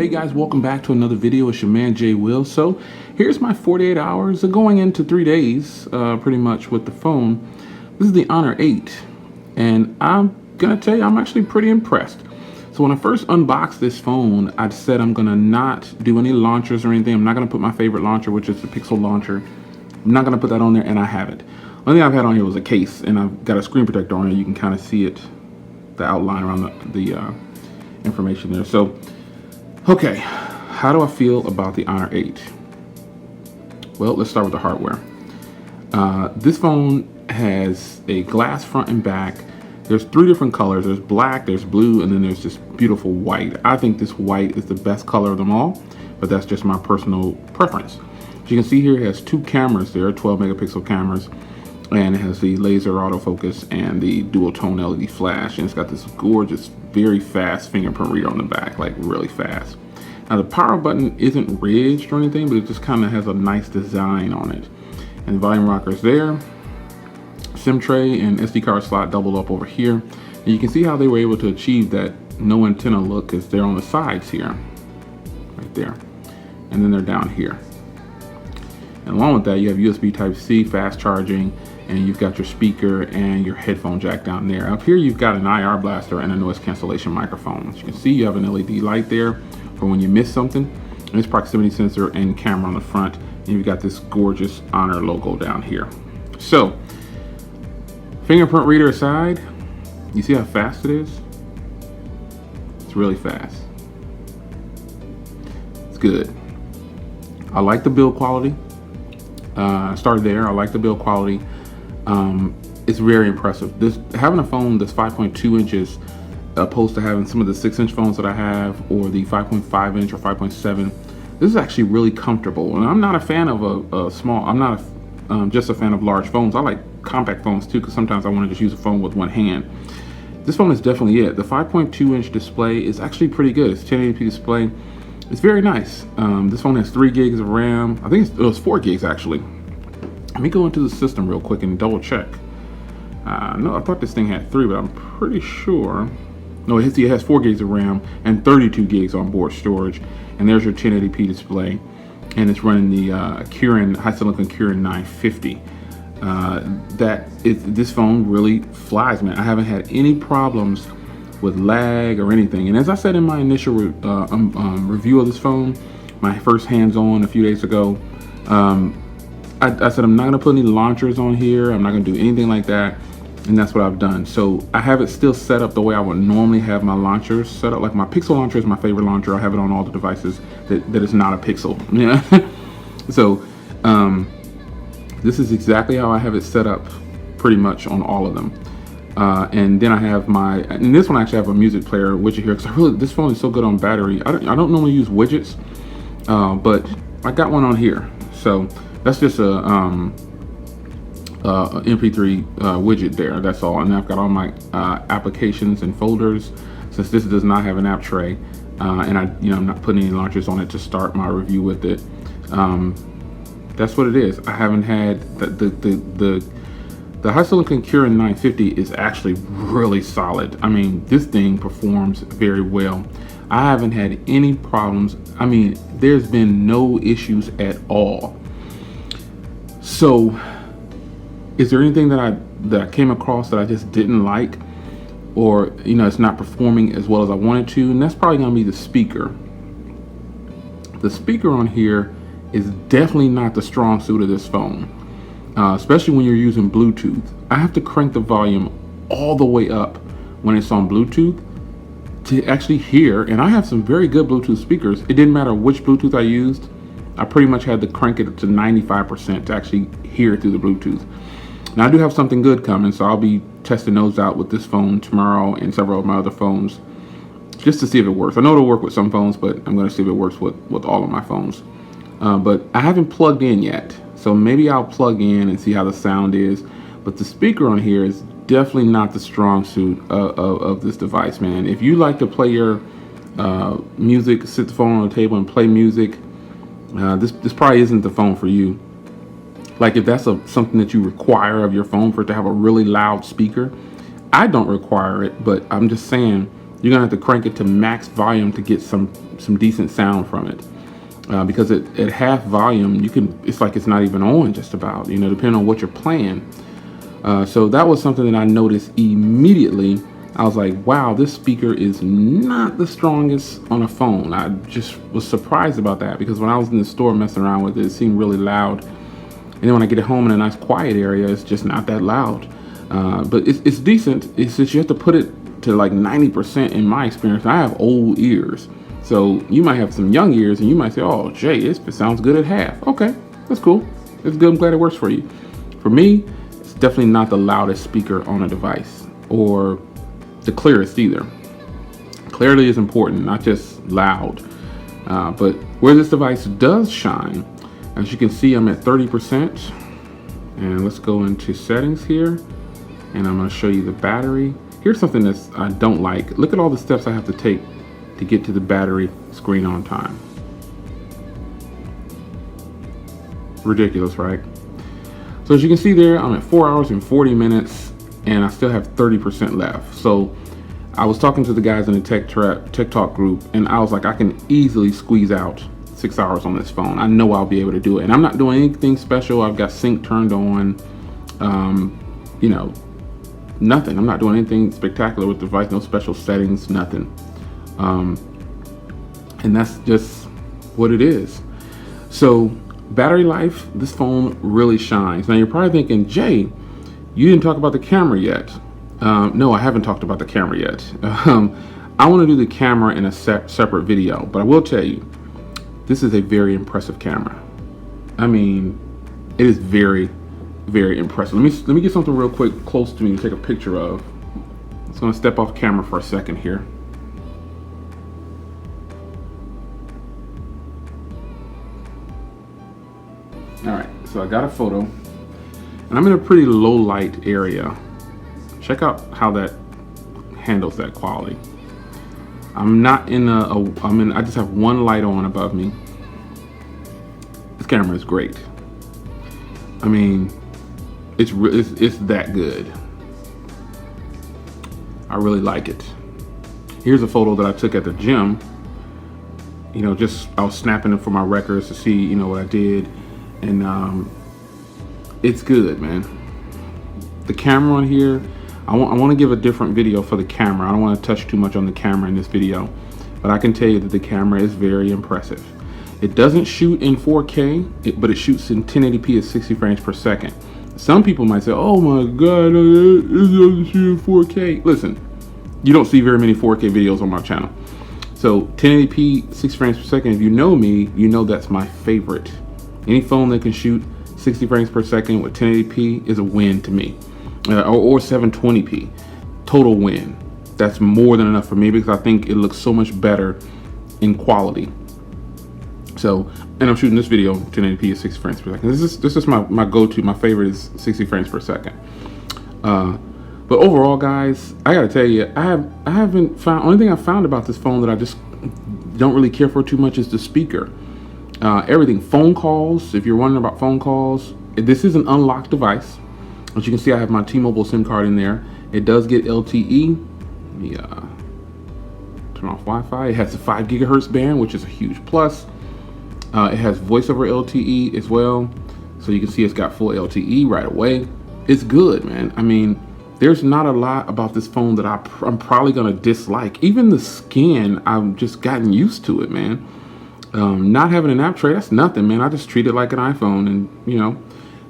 Hey guys, welcome back to another video. It's your man Jay Will. So here's my 48 hours going into 3 days pretty much with the phone. This is the Honor 8 and I'm gonna tell you I'm actually pretty impressed. So when I first unboxed this phone, I said I'm gonna not do any launchers or anything. I'm not gonna put my favorite launcher, which is the Pixel launcher. I'm not gonna put that on there, and I haven't. Only thing I've had on here was a case, and I've got a screen protector on it. You can kind of see it, the outline around the information there. So okay, how do I feel about the Honor 8? Well, let's start with the hardware. This phone has a glass front and back. There's 3 different colors. There's black, there's blue, and then there's this beautiful white. I think this white is the best color of them all, but that's just my personal preference. As you can see here, it has 2 cameras there, 12 megapixel cameras, and it has the laser autofocus and the dual tone LED flash, and it's got this gorgeous, very fast fingerprint reader on the back, like really fast. Now the power button isn't ridged or anything, but it just kind of has a nice design on it. And the volume rocker is there. SIM tray and SD card slot doubled up over here. And you can see how they were able to achieve that no antenna look, because they're on the sides here, right there. And then they're down here. And along with that, you have USB Type-C, fast charging, and you've got your speaker and your headphone jack down there. Up here, you've got an IR blaster and a noise cancellation microphone. As you can see, you have an LED light there for when you miss something. And this proximity sensor and camera on the front. And you've got this gorgeous Honor logo down here. So, fingerprint reader aside, you see how fast it is? It's really fast. It's good. I like the build quality. Started there. I like the build quality. It's very impressive. This having a phone that's 5.2 inches opposed to having some of the 6-inch phones that I have, or the 5.5 inch or 5.7. This is actually really comfortable. And I'm not a fan of a small. I'm not just a fan of large phones. I like compact phones too, because sometimes I want to just use a phone with one hand. This phone is definitely it. The 5.2 inch display is actually pretty good. It's 1080p display. It's very nice. This phone has 3 gigs of RAM. I think it was 4 gigs actually. Let me go into the system real quick and double check. No, I thought this thing had 3, but I'm pretty sure. No, it has 4 gigs of RAM and 32 gigs on board storage. And there's your 1080p display. And it's running the high silicon Kirin 950. This phone really flies, man. I haven't had any problems with lag or anything. And as I said in my initial review of this phone, my first hands-on a few days ago, I said I'm not gonna put any launchers on here. I'm not gonna do anything like that, and that's what I've done. So I have it still set up the way I would normally have my launchers set up. Like my Pixel launcher is my favorite launcher. I have it on all the devices that is not a Pixel. Yeah. So this is exactly how I have it set up, pretty much on all of them. And then I have and this one I actually have a music player widget here, because this phone is so good on battery. I don't normally use widgets, but I got one on here. So that's just a MP3 widget there. That's all. And I've got all my applications and folders, since this does not have an app tray, and I'm not putting any launchers on it to start my review with it. That's what it is. I haven't had the high silicon Kirin 950 is actually really solid. I mean, this thing performs very well. I haven't had any problems. I mean, there's been no issues at all. So, is there anything that I came across that I just didn't like, or it's not performing as well as I wanted to? And that's probably gonna be the speaker. The speaker on here is definitely not the strong suit of this phone. Especially when you're using Bluetooth. I have to crank the volume all the way up when it's on Bluetooth to actually hear, and I have some very good Bluetooth speakers. It didn't matter which Bluetooth I used. I pretty much had to crank it to 95% to actually hear through the Bluetooth. Now I do have something good coming, so I'll be testing those out with this phone tomorrow and several of my other phones, just to see if it works. I know it'll work with some phones, but I'm gonna see if it works with all of my phones. But I haven't plugged in yet. So maybe I'll plug in and see how the sound is. But the speaker on here is definitely not the strong suit of this device, man. If you like to play your music, sit the phone on the table and play music, this probably isn't the phone for you. Like if that's something that you require of your phone, for it to have a really loud speaker, I don't require it, but I'm just saying you're gonna have to crank it to max volume to get some decent sound from it. Because at half volume, it's like it's not even on just about, you know, depending on what you're playing. So that was something that I noticed immediately. I was like, wow, this speaker is not the strongest on a phone. I just was surprised about that, because when I was in the store messing around with it, it seemed really loud. And then when I get it home in a nice quiet area, it's just not that loud. But it's decent. It's just you have to put it to like 90% in my experience. I have old ears. So you might have some young ears and you might say, oh, Jay, it sounds good at half. Okay, that's cool. It's good. I'm glad it works for you. For me, it's definitely not the loudest speaker on a device, or the clearest either. Clarity is important, not just loud. But where this device does shine, as you can see, I'm at 30%. And let's go into settings here. And I'm going to show you the battery. Here's something that I don't like. Look at all the steps I have to take to get to the battery screen on time. Ridiculous, right? So as you can see there, I'm at 4 hours and 40 minutes and I still have 30% left. So I was talking to the guys in the Tech Talk group, and I was like, I can easily squeeze out 6 hours on this phone. I know I'll be able to do it. And I'm not doing anything special. I've got sync turned on, you know, nothing. I'm not doing anything spectacular with the device, no special settings, nothing. And that's just what it is. So battery life, this phone really shines. Now you're probably thinking, Jay, you didn't talk about the camera yet. No, I haven't talked about the camera yet. I want to do the camera in a separate video, but I will tell you, this is a very impressive camera. I mean, it is very, very impressive. Let me get something real quick close to me to take a picture of. I'm just gonna step off camera for a second here. All right, so I got a photo, and I'm in a pretty low light area. Check out how that handles that quality. I'm not in I just have one light on above me. This camera is great. I mean, it's that good. I really like it. Here's a photo that I took at the gym. You know, I was snapping it for my records to see, you know, what I did. And it's good, man. The camera on here, I want to give a different video for the camera. I don't want to touch too much on the camera in this video, but I can tell you that the camera is very impressive. It doesn't shoot in 4K, but it shoots in 1080p at 60 frames per second. Some people might say, oh my God, it doesn't shoot in 4K. Listen, you don't see very many 4K videos on my channel. So 1080p, 60 frames per second, if you know me, you know that's my favorite. Any phone that can shoot 60 frames per second with 1080p is a win to me. Or 720p, total win. That's more than enough for me, because I think it looks so much better in quality. So, and I'm shooting this video 1080p at 60 frames per second. This is my go-to. My favorite is 60 frames per second. But overall, guys, I gotta tell you, I haven't found, only thing I found about this phone that I just don't really care for too much is the speaker. Everything, phone calls, if you're wondering about phone calls, this is an unlocked device. As you can see, I have my T-Mobile SIM card in there. It does get LTE. Let me turn off Wi-Fi. It has a 5 gigahertz band, which is a huge plus. It has voice over LTE as well. So you can see it's got full LTE right away. It's good, man. I mean, there's not a lot about this phone that I'm probably gonna dislike. Even the skin, I've just gotten used to it, man. Not having an app tray, that's nothing, man. I just treat it like an iPhone, and you know,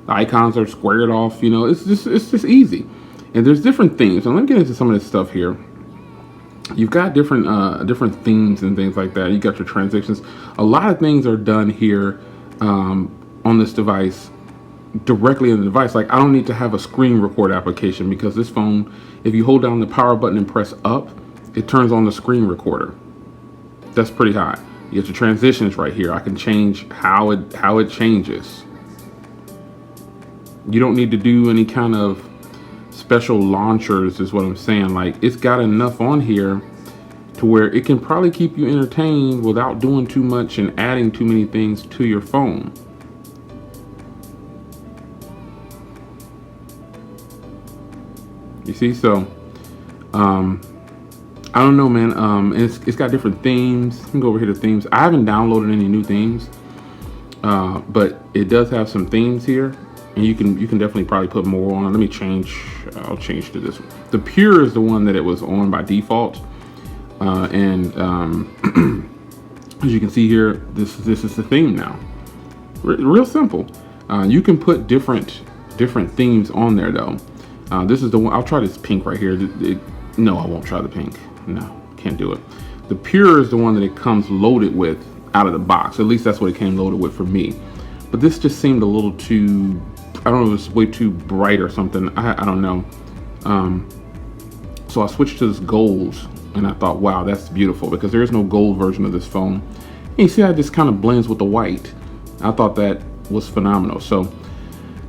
the icons are squared off. You know, it's just easy. And there's different themes. And let me get into some of this stuff here. You've got different themes and things like that. You got your transitions. A lot of things are done here on this device, directly in the device. Like, I don't need to have a screen record application, because this phone, if you hold down the power button and press up, it turns on the screen recorder. That's pretty high. You get your transitions right here. I can change how it changes. You don't need to do any kind of special launchers, is what I'm saying. Like, it's got enough on here to where it can probably keep you entertained without doing too much and adding too many things to your phone. You see, so I don't know, man. It's got different themes. You can go over here to themes. I haven't downloaded any new themes, but it does have some themes here, and you can definitely probably put more on. Let me change. I'll change to this one. The Pure is the one that it was on by default, and as you can see here, this is the theme now. Real simple. You can put different themes on there though. This is the one. I'll try this pink right here. No, I won't try the pink. No, can't do it. The Pure is the one that it comes loaded with out of the box. At least that's what it came loaded with for me. But this just seemed a little too, I don't know, it was way too bright or something. I don't know. So I switched to this gold, and I thought, wow, that's beautiful, because there is no gold version of this phone. And you see how it just kind of blends with the white. I thought that was phenomenal. So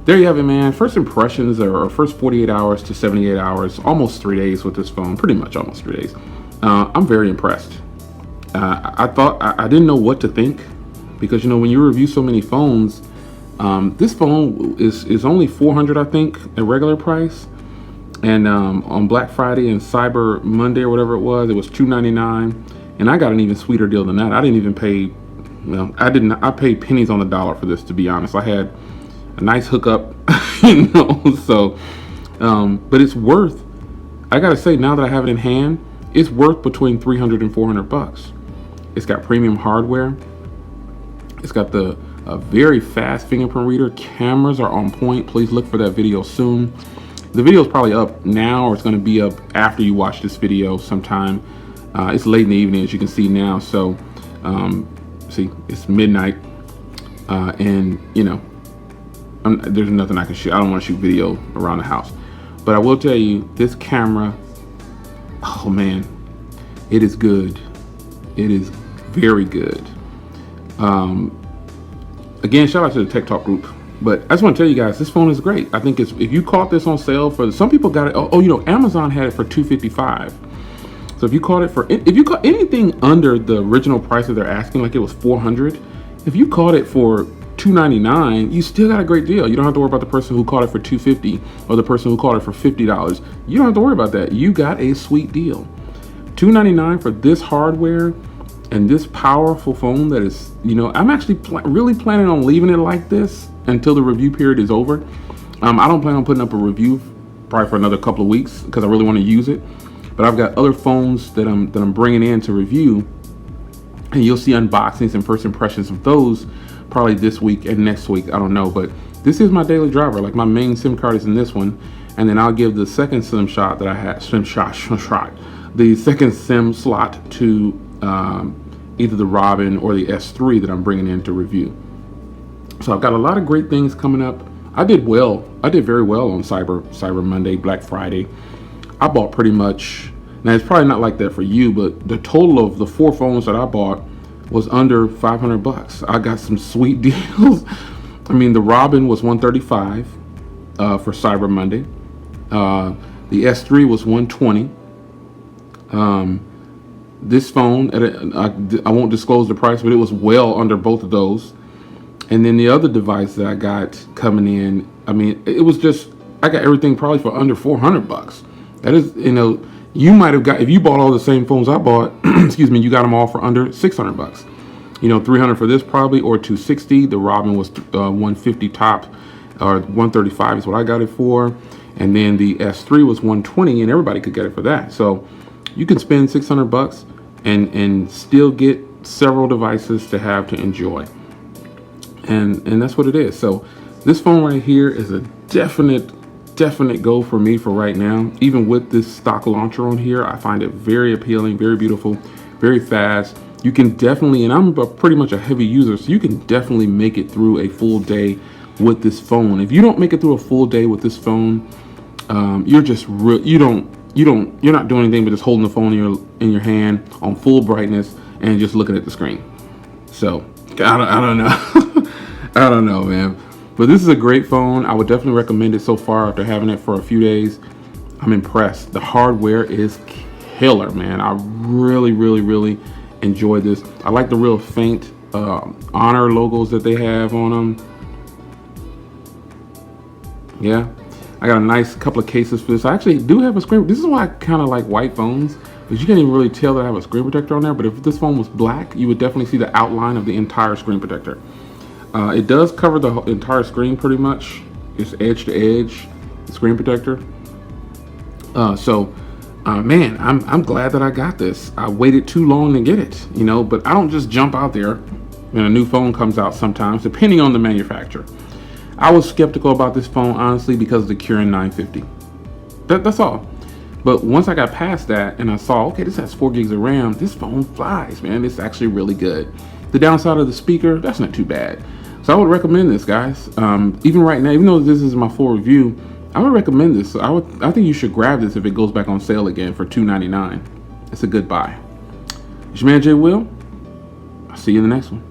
there you have it, man. First impressions, or first 48 hours to 78 hours, almost 3 days with this phone, pretty much almost 3 days. I'm very impressed. I thought, I didn't know what to think, because, you know, when you review so many phones, this phone is only $400, I think, at regular price. And on Black Friday and Cyber Monday or whatever it was $299. And I got an even sweeter deal than that. I didn't even pay, well, I paid pennies on the dollar for this, to be honest. I had a nice hookup, you know, so, but it's worth, I gotta say, now that I have it in hand, it's worth between 300 and 400 bucks. It's got premium hardware. It's got the very fast fingerprint reader. Cameras are on point. Please look for that video soon. The video is probably up now, or it's gonna be up after you watch this video sometime. It's late in the evening, as you can see now, so, see, it's midnight, and, you know, there's nothing I can shoot. I don't want to shoot video around the house, but I will tell you, this camera, oh man, it is good. It is very good. Again, shout out to the Tech Talk group. But I just want to tell you guys, this phone is great. I think if you caught this on sale for, some people got it. Oh, you know, Amazon had it for $255. So if you caught it for, if you caught anything under the original price that they're asking, like it was $400, if you caught it for $299, you still got a great deal. You don't have to worry about the person who caught it for $250 or the person who caught it for $50. You don't have to worry about that. You got a sweet deal. $299 for this hardware and this powerful phone that is, you know, I'm actually really planning on leaving it like this until the review period is over. I don't plan on putting up a review probably for another couple of weeks because I really want to use it. But I've got other phones that I'm bringing in to review, and you'll see unboxings and first impressions of those probably this week and next week. I don't know, but this is my daily driver. Like, my main SIM card is in this one, and then I'll give the second SIM shot that I had, the second SIM slot to either the Robin or the S3 that I'm bringing in to review. So I've got a lot of great things coming up. I did very well on Cyber Monday, Black Friday. I bought pretty much, now it's probably not like that for you, but the total of the 4 phones that I bought was under 500 bucks. I got some sweet deals. I mean, the Robin was $135 for Cyber Monday. The S3 was $120. This phone, I won't disclose the price, but it was well under both of those. And then the other device that I got coming in, I mean, it was just, I got everything probably for under 400 bucks. That is, you know, you might have got, if you bought all the same phones I bought, excuse me, you got them all for under 600 bucks. You know, 300 for this probably, or 260. The Robin was 150 top, or 135 is what I got it for. And then the S3 was 120, and everybody could get it for that. So you can spend 600 bucks and still get several devices to have to enjoy. And that's what it is. So this phone right here is a definite go for me for right now. Even with this stock launcher on here, I find it very appealing, very beautiful, very fast. You can definitely, and I'm pretty much a heavy user, so you can definitely make it through a full day with this phone. If you don't make it through a full day with this phone, you're just you're not doing anything but just holding the phone in your hand on full brightness and just looking at the screen. So I don't know. I don't know, man. But this is a great phone. I would definitely recommend it so far after having it for a few days. I'm impressed. The hardware is killer, man. I really enjoy this. I like the real faint Honor logos that they have on them. Yeah, I got a nice couple of cases for this. I actually do have a screen. This is why I kind of like white phones, Because you can't even really tell that I have a screen protector on there, but if this phone was black, you would definitely see the outline of the entire screen protector. It does cover the entire screen pretty much. It's edge to edge, the screen protector. Man, I'm glad that I got this. I waited too long to get it, you know, but I don't just jump out there when a new phone comes out sometimes, depending on the manufacturer. I was skeptical about this phone, honestly, because of the Kirin 950. That's all. But once I got past that and I saw, okay, this has 4 gigs of RAM, this phone flies, man. It's actually really good. The downside of the speaker, that's not too bad. So I would recommend this, guys. Even right now, even though this is my full review, I would recommend this. I think you should grab this if it goes back on sale again for $299. It's a good buy. It's your man Jay Will. I'll see you in the next one.